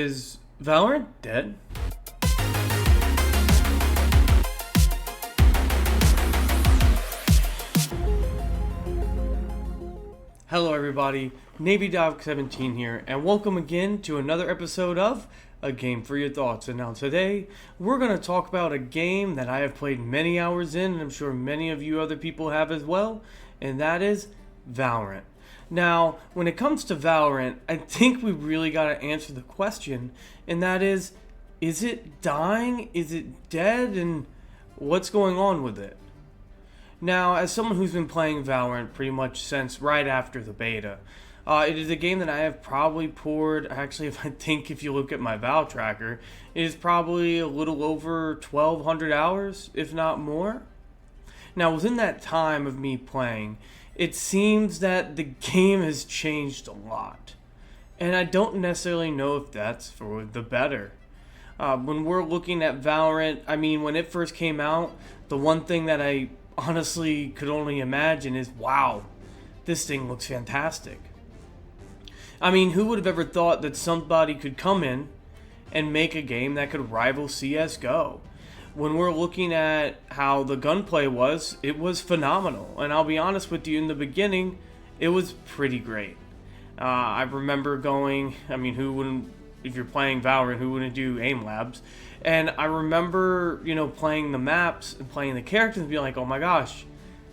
Is Valorant dead? Hello everybody, NavyDog17 here, and welcome again to another episode of A Game for Your Thoughts. And now today, we're going to talk about a game that I have played many hours in, and I'm sure many of you other people have as well, and that is Valorant. Now, when it comes to Valorant, I think we really got to answer the question, and that is it dying? Is it dead? And what's going on with it? Now, as someone who's been playing Valorant pretty much since right after the beta, it is a game that I have probably poured, actually, if you look at my Val tracker, it is probably a little over 1,200 hours, if not more. Now, within that time of me playing, it seems that the game has changed a lot. And I don't necessarily know if that's for the better. When we're looking at Valorant, when it first came out, the one thing that I honestly could only imagine is, wow, this thing looks fantastic. Who would have ever thought that somebody could come in and make a game that could rival CSGO? When we're looking at how the gunplay was, it was phenomenal. And I'll be honest with you, in the beginning, it was pretty great. I remember going, who wouldn't, if you're playing Valorant, who wouldn't do aim labs? And I remember, playing the maps and playing the characters and being like, oh my gosh,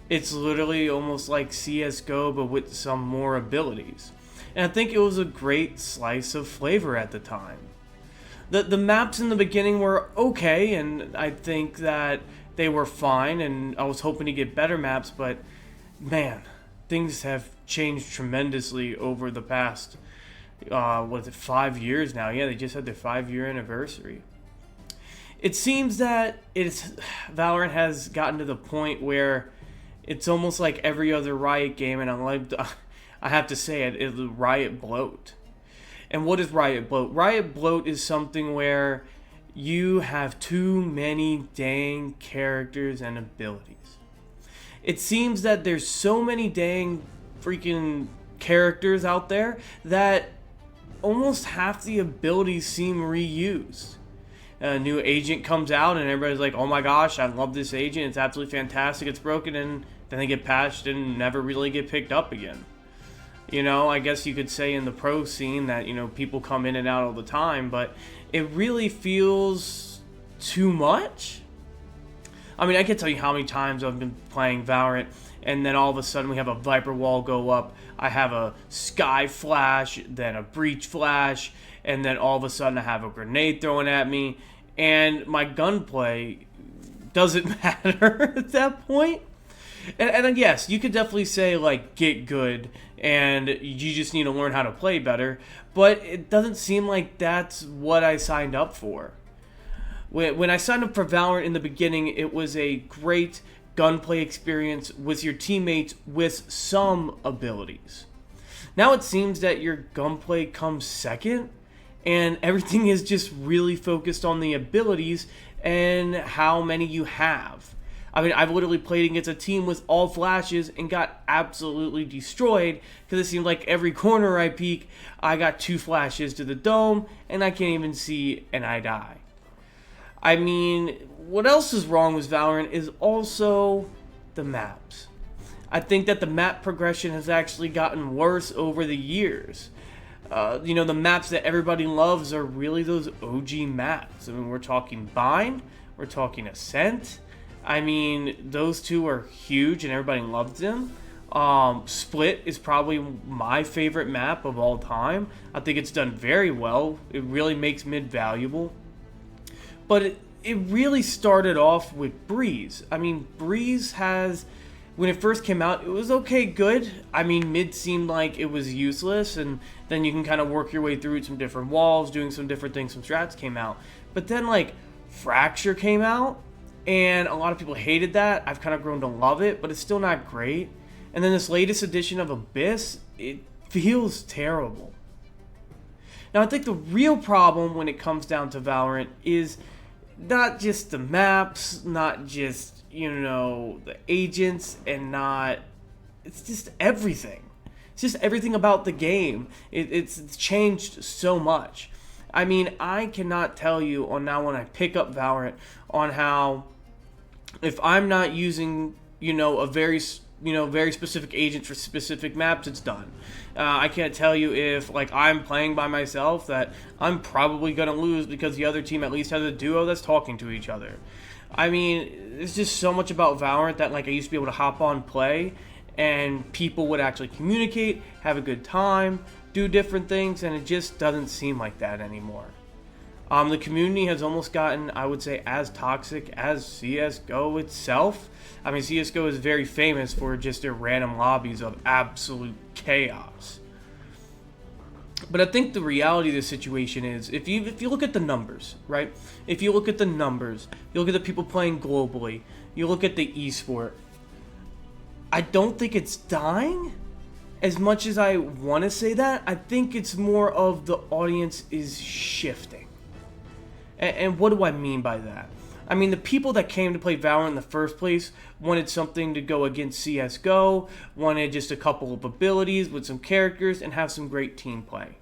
it's literally almost like CSGO, but with some more abilities. And I think it was a great slice of flavor at the time. The maps in the beginning were okay, and I think that they were fine, and I was hoping to get better maps, but man, things have changed tremendously over the past, 5 years now? Yeah, they just had their 5-year anniversary. It seems that Valorant has gotten to the point where it's almost like every other Riot game, and I have to say it is Riot bloat. And what is Riot bloat? Riot bloat is something where you have too many dang characters and abilities. It seems that there's so many dang freaking characters out there that almost half the abilities seem reused. A new agent comes out and everybody's like, oh my gosh, I love this agent, it's absolutely fantastic, it's broken, and then they get patched and never really get picked up again. I guess you could say in the pro scene that, people come in and out all the time, but it really feels too much. I can tell you how many times I've been playing Valorant, and then all of a sudden we have a Viper wall go up, I have a Sky flash, then a Breach flash, and then all of a sudden I have a grenade thrown at me, and my gunplay doesn't matter at that point. And yes, you could definitely say, like, get good, and you just need to learn how to play better, but it doesn't seem like that's what I signed up for. When I signed up for Valorant in the beginning, it was a great gunplay experience with your teammates with some abilities. Now it seems that your gunplay comes second, and everything is just really focused on the abilities and how many you have. I've literally played against a team with all flashes and got absolutely destroyed because it seemed like every corner I peek, I got 2 flashes to the dome and I can't even see and I die. What else is wrong with Valorant is also the maps. I think that the map progression has actually gotten worse over the years. The maps that everybody loves are really those OG maps. We're talking Bind, we're talking Ascent. Those two are huge and everybody loves them. Split is probably my favorite map of all time. I think it's done very well. It really makes mid valuable. But it really started off with Breeze. Breeze has, when it first came out, it was okay, good. Mid seemed like it was useless, and then you can kind of work your way through some different walls, doing some different things, some strats came out. But then, Fracture came out, and a lot of people hated that. I've kind of grown to love it, but it's still not great. And then this latest edition of Abyss, it feels terrible. Now, I think the real problem when it comes down to Valorant is not just the maps, not just, the agents, and it's just everything. It's just everything about the game. It's changed so much. I mean, I cannot tell you on now when I pick up Valorant on how if I'm not using, very specific agent for specific maps, it's done. I can't tell you if like I'm playing by myself that I'm probably gonna lose because the other team at least has a duo that's talking to each other. I mean, it's just so much about Valorant that like I used to be able to hop on play and people would actually communicate, have a good time, do different things, and it just doesn't seem like that anymore. The community has almost gotten, I would say, as toxic as CSGO itself. I mean, CSGO is very famous for just their random lobbies of absolute chaos. But I think the reality of the situation is, if you look at the numbers, right? If you look at the numbers, you look at the people playing globally, you look at the esport, I don't think it's dying as much as I want to say that. I think it's more of the audience is shifting. And what do I mean by that? I mean, the people that came to play Valorant in the first place wanted something to go against CSGO, wanted just a couple of abilities with some characters, and have some great team play.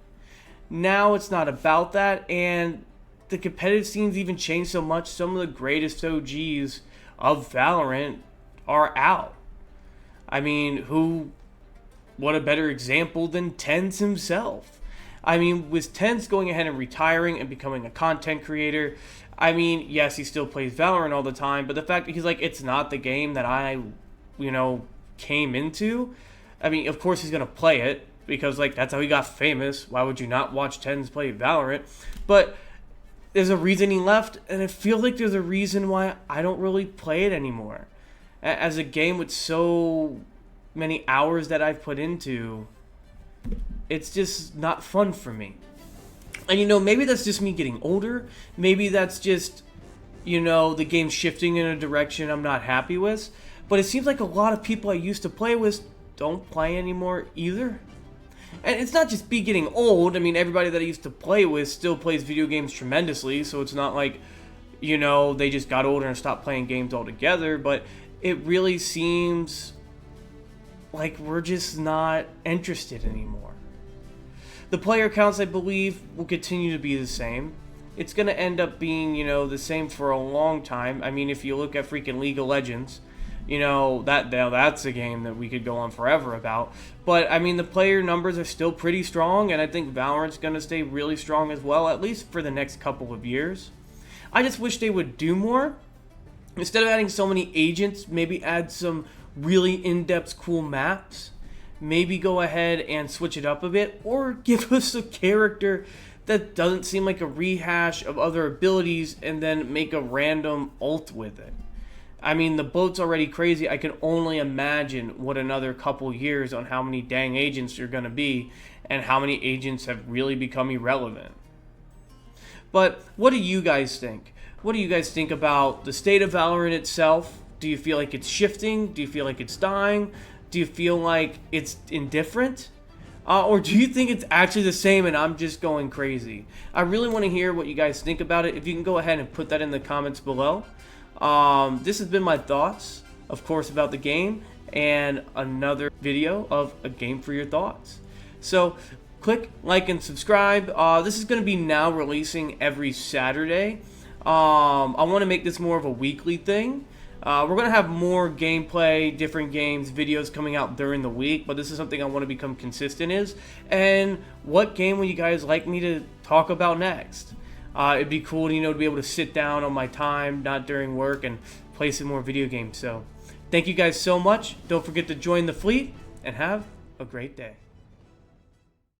Now it's not about that, and the competitive scene's even changed so much, some of the greatest OGs of Valorant are out. I mean, what a better example than Tens himself? I mean, with Tens going ahead and retiring and becoming a content creator, I mean, yes, he still plays Valorant all the time, but the fact that he's like, it's not the game that I, came into. I mean, of course he's going to play it because, like, that's how he got famous. Why would you not watch Tens play Valorant? But there's a reason he left, and I feel like there's a reason why I don't really play it anymore. As a game with so many hours that I've put into, it's just not fun for me. And maybe that's just me getting older. Maybe that's just, the game shifting in a direction I'm not happy with. But it seems like a lot of people I used to play with don't play anymore either. And it's not just me getting old. I mean, everybody that I used to play with still plays video games tremendously. So it's not like, they just got older and stopped playing games altogether. But it really seems like we're just not interested anymore. The player counts, I believe, will continue to be the same. It's going to end up being, the same for a long time. I mean, if you look at freaking League of Legends, that's a game that we could go on forever about. But, I mean, the player numbers are still pretty strong, and I think Valorant's going to stay really strong as well, at least for the next couple of years. I just wish they would do more. Instead of adding so many agents, maybe add some really in-depth cool maps. Maybe go ahead and switch it up a bit, or give us a character that doesn't seem like a rehash of other abilities and then make a random ult with it. I mean, the boat's already crazy. I can only imagine what another couple years on how many dang agents are going to be and how many agents have really become irrelevant. But what do you guys think? What do you guys think about the state of Valorant itself? Do you feel like it's shifting? Do you feel like it's dying? Do you feel like it's indifferent? Or do you think it's actually the same and I'm just going crazy? I really want to hear what you guys think about it. If you can go ahead and put that in the comments below. This has been my thoughts, of course, about the game and another video of a game for your thoughts. So click like and subscribe. This is going to be now releasing every Saturday. I want to make this more of a weekly thing. We're going to have more gameplay, different games, videos coming out during the week, but this is something I want to become consistent is. And what game would you guys like me to talk about next? It'd be cool, to be able to sit down on my time, not during work, and play some more video games. So thank you guys so much. Don't forget to join the fleet, and have a great day.